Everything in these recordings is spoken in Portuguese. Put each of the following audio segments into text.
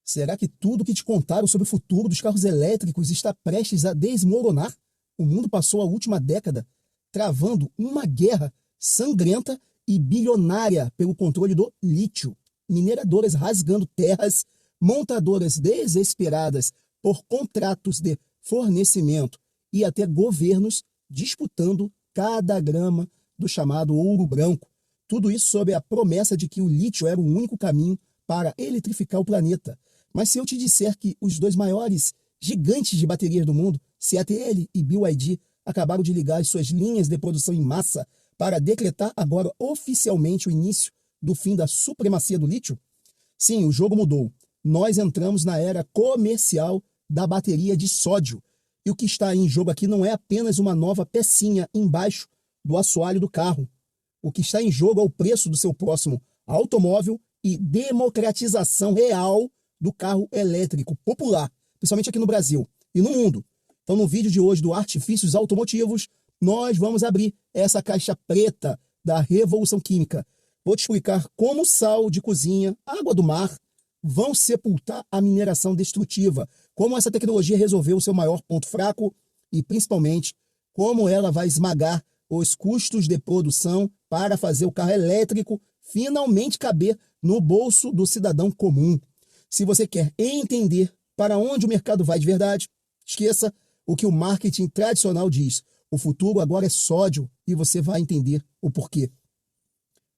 Será que tudo que te contaram sobre o futuro dos carros elétricos está prestes a desmoronar? O mundo passou a última década travando uma guerra sangrenta e bilionária pelo controle do lítio. Mineradoras rasgando terras, montadoras desesperadas por contratos de fornecimento e até governos disputando cada grama do chamado ouro branco. Tudo isso sob a promessa de que o lítio era o único caminho para eletrificar o planeta. Mas se eu te disser que os dois maiores gigantes de baterias do mundo, CATL e BYD, acabaram de ligar as suas linhas de produção em massa para decretar agora oficialmente o início do fim da supremacia do lítio? Sim, o jogo mudou. Nós entramos na era comercial da bateria de sódio. E o que está em jogo aqui não é apenas uma nova pecinha embaixo do assoalho do carro. O que está em jogo é o preço do seu próximo automóvel e democratização real do carro elétrico popular, principalmente aqui no Brasil e no mundo. Então, no vídeo de hoje do Artifícios Automotivos, nós vamos abrir essa caixa preta da Revolução Química. Vou te explicar como sal de cozinha, água do mar, vão sepultar a mineração destrutiva, como essa tecnologia resolveu o seu maior ponto fraco e, principalmente, como ela vai esmagar os custos de produção para fazer o carro elétrico finalmente caber no bolso do cidadão comum. Se você quer entender para onde o mercado vai de verdade, esqueça o que o marketing tradicional diz. O futuro agora é sódio e você vai entender o porquê.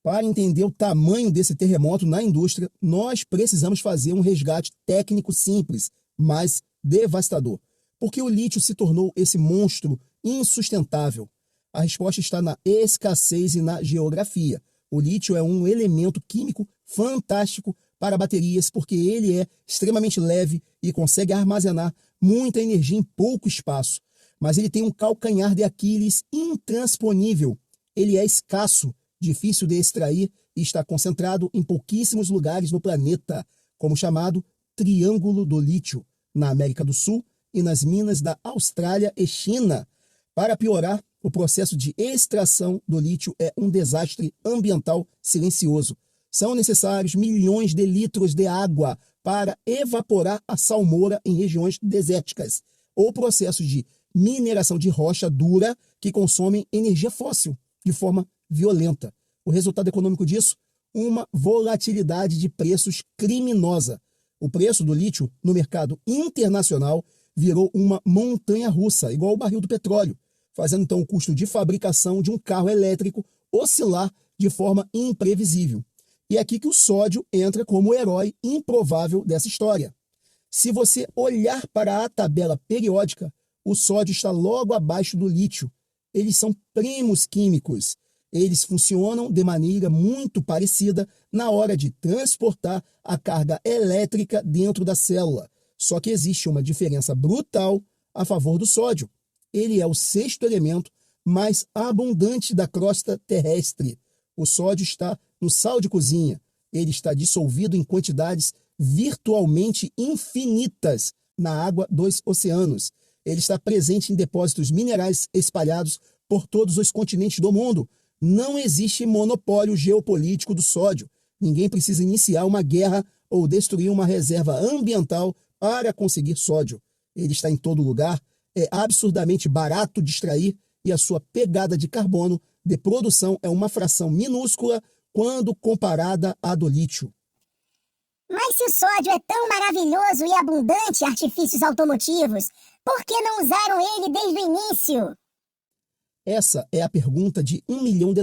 Para entender o tamanho desse terremoto na indústria, nós precisamos fazer um resgate técnico simples, mas devastador. Por que o lítio se tornou esse monstro insustentável? A resposta está na escassez e na geografia. O lítio é um elemento químico fantástico para baterias porque ele é extremamente leve e consegue armazenar muita energia em pouco espaço. Mas ele tem um calcanhar de Aquiles intransponível. Ele é escasso, difícil de extrair e está concentrado em pouquíssimos lugares no planeta, como o chamado Triângulo do Lítio, na América do Sul e nas minas da Austrália e China. Para piorar, o processo de extração do lítio é um desastre ambiental silencioso. São necessários milhões de litros de água para evaporar a salmoura em regiões desérticas, ou processos de mineração de rocha dura que consomem energia fóssil de forma violenta. O resultado econômico disso? Uma volatilidade de preços criminosa. O preço do lítio no mercado internacional virou uma montanha-russa, igual o barril do petróleo, fazendo então o custo de fabricação de um carro elétrico oscilar de forma imprevisível. E é aqui que o sódio entra como o herói improvável dessa história. Se você olhar para a tabela periódica, o sódio está logo abaixo do lítio. Eles são primos químicos. Eles funcionam de maneira muito parecida na hora de transportar a carga elétrica dentro da célula. Só que existe uma diferença brutal a favor do sódio. Ele é o sexto elemento mais abundante da crosta terrestre. O sódio está no sal de cozinha. Ele está dissolvido em quantidades virtualmente infinitas na água dos oceanos. Ele está presente em depósitos minerais espalhados por todos os continentes do mundo. Não existe monopólio geopolítico do sódio. Ninguém precisa iniciar uma guerra ou destruir uma reserva ambiental para conseguir sódio. Ele está em todo lugar, é absurdamente barato de extrair e a sua pegada de carbono de produção é uma fração minúscula quando comparada à do lítio. Mas se o sódio é tão maravilhoso e abundante em artifícios automotivos, por que não usaram ele desde o início? Essa é a pergunta de $1 milhão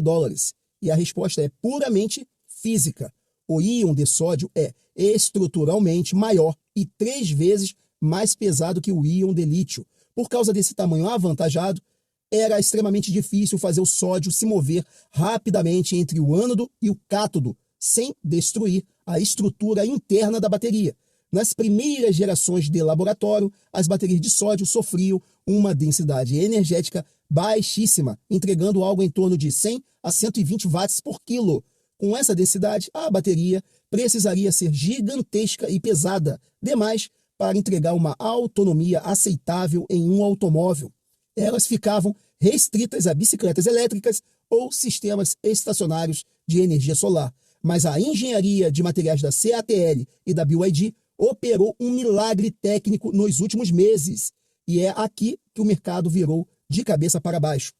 e a resposta é puramente física. O íon de sódio é estruturalmente maior e 3 vezes mais pesado que o íon de lítio. Por causa desse tamanho avantajado, era extremamente difícil fazer o sódio se mover rapidamente entre o ânodo e o cátodo, sem destruir a estrutura interna da bateria. Nas primeiras gerações de laboratório, as baterias de sódio sofriam uma densidade energética baixíssima, entregando algo em torno de 100 a 120 watts por quilo. Com essa densidade, a bateria precisaria ser gigantesca e pesada demais para entregar uma autonomia aceitável em um automóvel. Elas ficavam restritas a bicicletas elétricas ou sistemas estacionários de energia solar. Mas a engenharia de materiais da CATL e da BYD operou um milagre técnico nos últimos meses. E é aqui que o mercado virou de cabeça para baixo.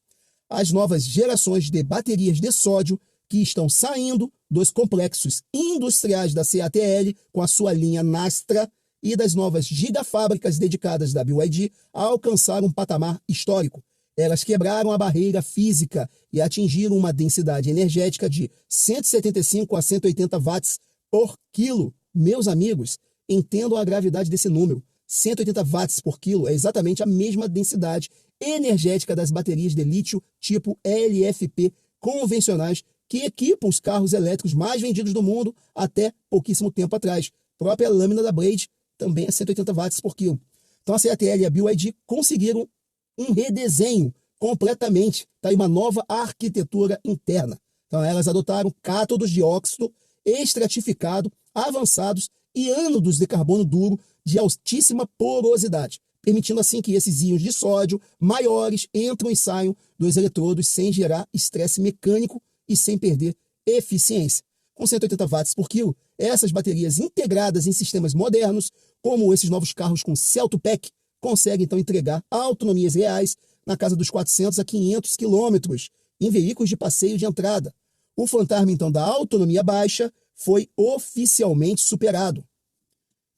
As novas gerações de baterias de sódio que estão saindo dos complexos industriais da CATL com a sua linha Nastra e das novas gigafábricas dedicadas da BYD alcançaram um patamar histórico. Elas quebraram a barreira física e atingiram uma densidade energética de 175 a 180 watts por quilo. Meus amigos, entendam a gravidade desse número. 180 watts por quilo é exatamente a mesma densidade energética das baterias de lítio tipo LFP convencionais que equipam os carros elétricos mais vendidos do mundo até pouquíssimo tempo atrás. A própria lâmina da Blade também é 180 watts por quilo. Então a CATL e a BYD conseguiram um redesenho completamente, tá aí uma nova arquitetura interna. Então elas adotaram cátodos de óxido estratificado, avançados e ânodos de carbono duro de altíssima porosidade, permitindo assim que esses íons de sódio maiores entram e saiam dos eletrodos sem gerar estresse mecânico e sem perder eficiência. Com 180 watts por quilo, essas baterias integradas em sistemas modernos, como esses novos carros com Cell-to-Pack, conseguem então entregar autonomias reais na casa dos 400 a 500 quilômetros em veículos de passeio de entrada. O fantasma então da autonomia baixa foi oficialmente superado.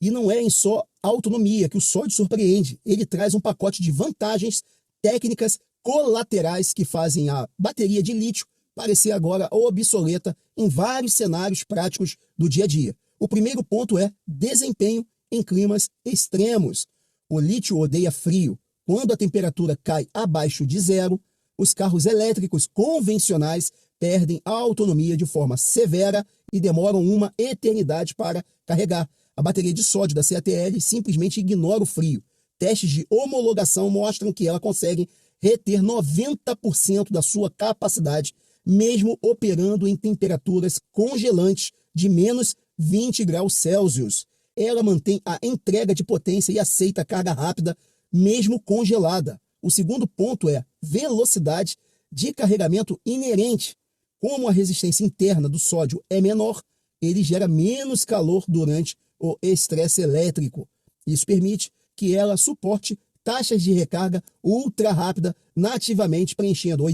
E não é em só autonomia que o sódio surpreende. Ele traz um pacote de vantagens técnicas colaterais que fazem a bateria de lítio parecer agora obsoleta em vários cenários práticos do dia a dia. O primeiro ponto é desempenho em climas extremos. O lítio odeia frio. Quando a temperatura cai abaixo de zero, os carros elétricos convencionais perdem a autonomia de forma severa e demoram uma eternidade para carregar. A bateria de sódio da CATL simplesmente ignora o frio. Testes de homologação mostram que ela consegue reter 90% da sua capacidade, mesmo operando em temperaturas congelantes de menos 20 graus Celsius. Ela mantém a entrega de potência e aceita a carga rápida, mesmo congelada. O segundo ponto é velocidade de carregamento inerente. Como a resistência interna do sódio é menor, ele gera menos calor durante o estresse elétrico. Isso permite que ela suporte taxas de recarga ultra rápida, nativamente preenchendo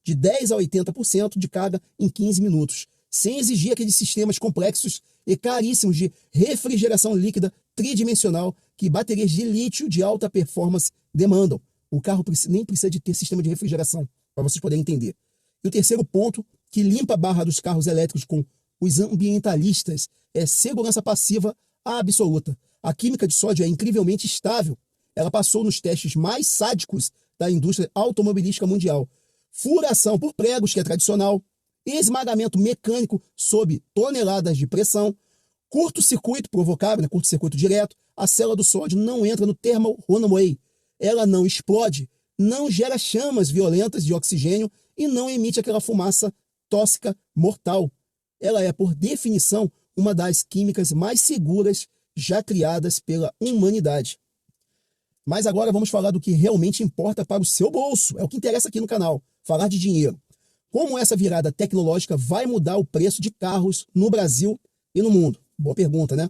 de 10 a 80% de carga em 15 minutos, sem exigir aqueles sistemas complexos e caríssimos de refrigeração líquida tridimensional que baterias de lítio de alta performance demandam. O carro nem precisa de ter sistema de refrigeração, para vocês poderem entender. E o terceiro ponto, que limpa a barra dos carros elétricos com os ambientalistas, é segurança passiva absoluta. A química de sódio é incrivelmente estável. Ela passou nos testes mais sádicos da indústria automobilística mundial. Furação por pregos, que é tradicional, esmagamento mecânico sob toneladas de pressão, curto-circuito provocado, curto-circuito direto. A célula do sódio não entra no thermal runaway. Ela não explode, não gera chamas violentas de oxigênio e não emite aquela fumaça tóxica mortal. Ela é, por definição, uma das químicas mais seguras já criadas pela humanidade. Mas agora vamos falar do que realmente importa para o seu bolso. É o que interessa aqui no canal, falar de dinheiro. Como essa virada tecnológica vai mudar o preço de carros no Brasil e no mundo? Boa pergunta, né?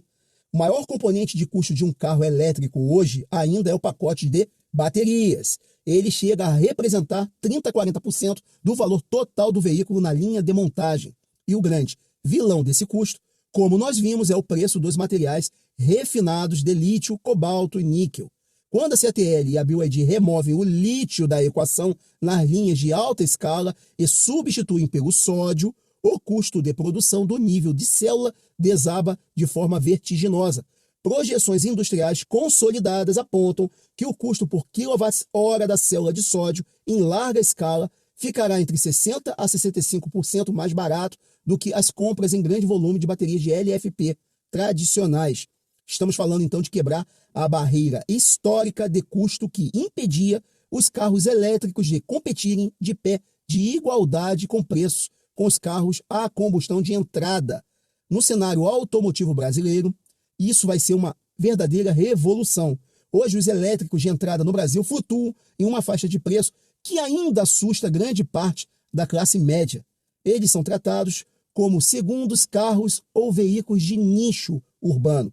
O maior componente de custo de um carro elétrico hoje ainda é o pacote de baterias. Ele chega a representar 30% a 40% do valor total do veículo na linha de montagem. E o grande vilão desse custo, como nós vimos, é o preço dos materiais refinados de lítio, cobalto e níquel. Quando a CATL e a BYD removem o lítio da equação nas linhas de alta escala e substituem pelo sódio, o custo de produção do nível de célula desaba de forma vertiginosa. Projeções industriais consolidadas apontam que o custo por quilowatt-hora da célula de sódio em larga escala ficará entre 60% a 65% mais barato do que as compras em grande volume de baterias de LFP tradicionais. Estamos falando então de quebrar a barreira histórica de custo que impedia os carros elétricos de competirem de pé de igualdade com preços com os carros a combustão de entrada. No cenário automotivo brasileiro, isso vai ser uma verdadeira revolução. Hoje, os elétricos de entrada no Brasil flutuam em uma faixa de preço que ainda assusta grande parte da classe média. Eles são tratados como segundos carros ou veículos de nicho urbano.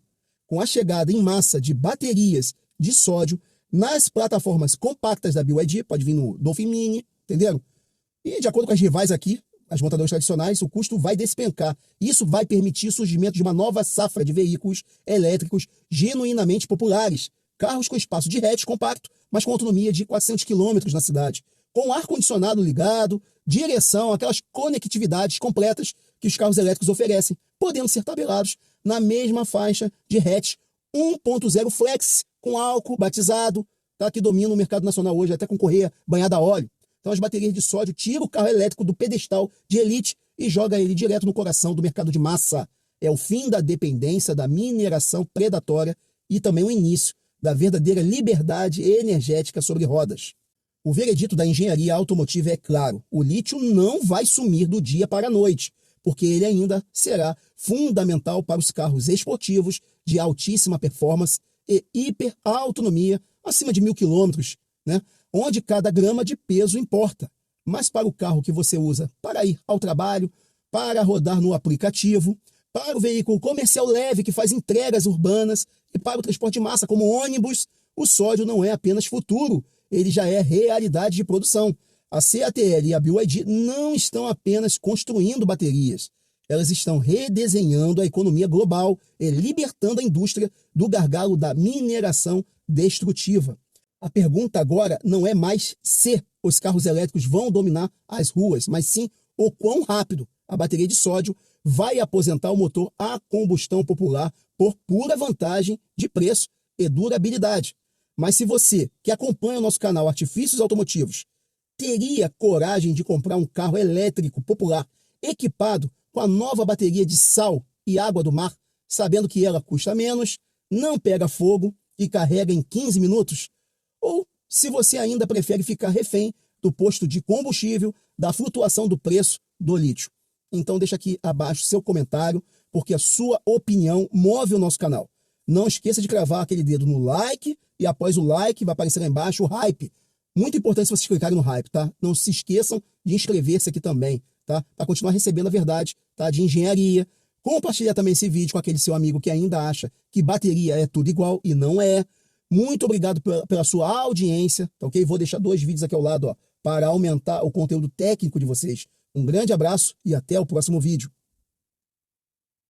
com a chegada em massa de baterias de sódio nas plataformas compactas da BYD, pode vir no Dolphin Mini, entenderam? E de acordo com as rivais aqui, as montadoras tradicionais, o custo vai despencar. Isso vai permitir o surgimento de uma nova safra de veículos elétricos genuinamente populares. Carros com espaço de hatch compacto, mas com autonomia de 400 km na cidade. Com ar-condicionado ligado, direção, aquelas conectividades completas que os carros elétricos oferecem, podendo ser tabelados na mesma faixa de hatch 1.0 Flex, com álcool batizado, tá, que domina o mercado nacional hoje, até com correia banhada a óleo. Então as baterias de sódio tiram o carro elétrico do pedestal de elite e joga ele direto no coração do mercado de massa. É o fim da dependência da mineração predatória e também o início da verdadeira liberdade energética sobre rodas. O veredito da engenharia automotiva é claro: o lítio não vai sumir do dia para a noite, porque ele ainda será fundamental para os carros esportivos de altíssima performance e hiper autonomia acima de 1.000 km, né? Onde cada grama de peso importa. Mas para o carro que você usa para ir ao trabalho, para rodar no aplicativo, para o veículo comercial leve que faz entregas urbanas e para o transporte de massa como ônibus, o sódio não é apenas futuro, ele já é realidade de produção. A CATL e a BYD não estão apenas construindo baterias, elas estão redesenhando a economia global e libertando a indústria do gargalo da mineração destrutiva. A pergunta agora não é mais se os carros elétricos vão dominar as ruas, mas sim o quão rápido a bateria de sódio vai aposentar o motor a combustão popular por pura vantagem de preço e durabilidade. Mas se você, que acompanha o nosso canal Artifícios Automotivos, teria coragem de comprar um carro elétrico popular equipado com a nova bateria de sal e água do mar, sabendo que ela custa menos, não pega fogo e carrega em 15 minutos? Ou se você ainda prefere ficar refém do posto de combustível, da flutuação do preço do lítio? Então deixa aqui abaixo seu comentário, porque a sua opinião move o nosso canal. Não esqueça de cravar aquele dedo no like e após o like vai aparecer lá embaixo o hype. Muito importante se vocês clicarem no hype, tá? Não se esqueçam de inscrever-se aqui também, tá? Para continuar recebendo a verdade, tá? De engenharia. Compartilha também esse vídeo com aquele seu amigo que ainda acha que bateria é tudo igual e não é. Muito obrigado pela sua audiência, tá ok? Vou deixar 2 vídeos aqui ao lado, ó, para aumentar o conteúdo técnico de vocês. Um grande abraço e até o próximo vídeo.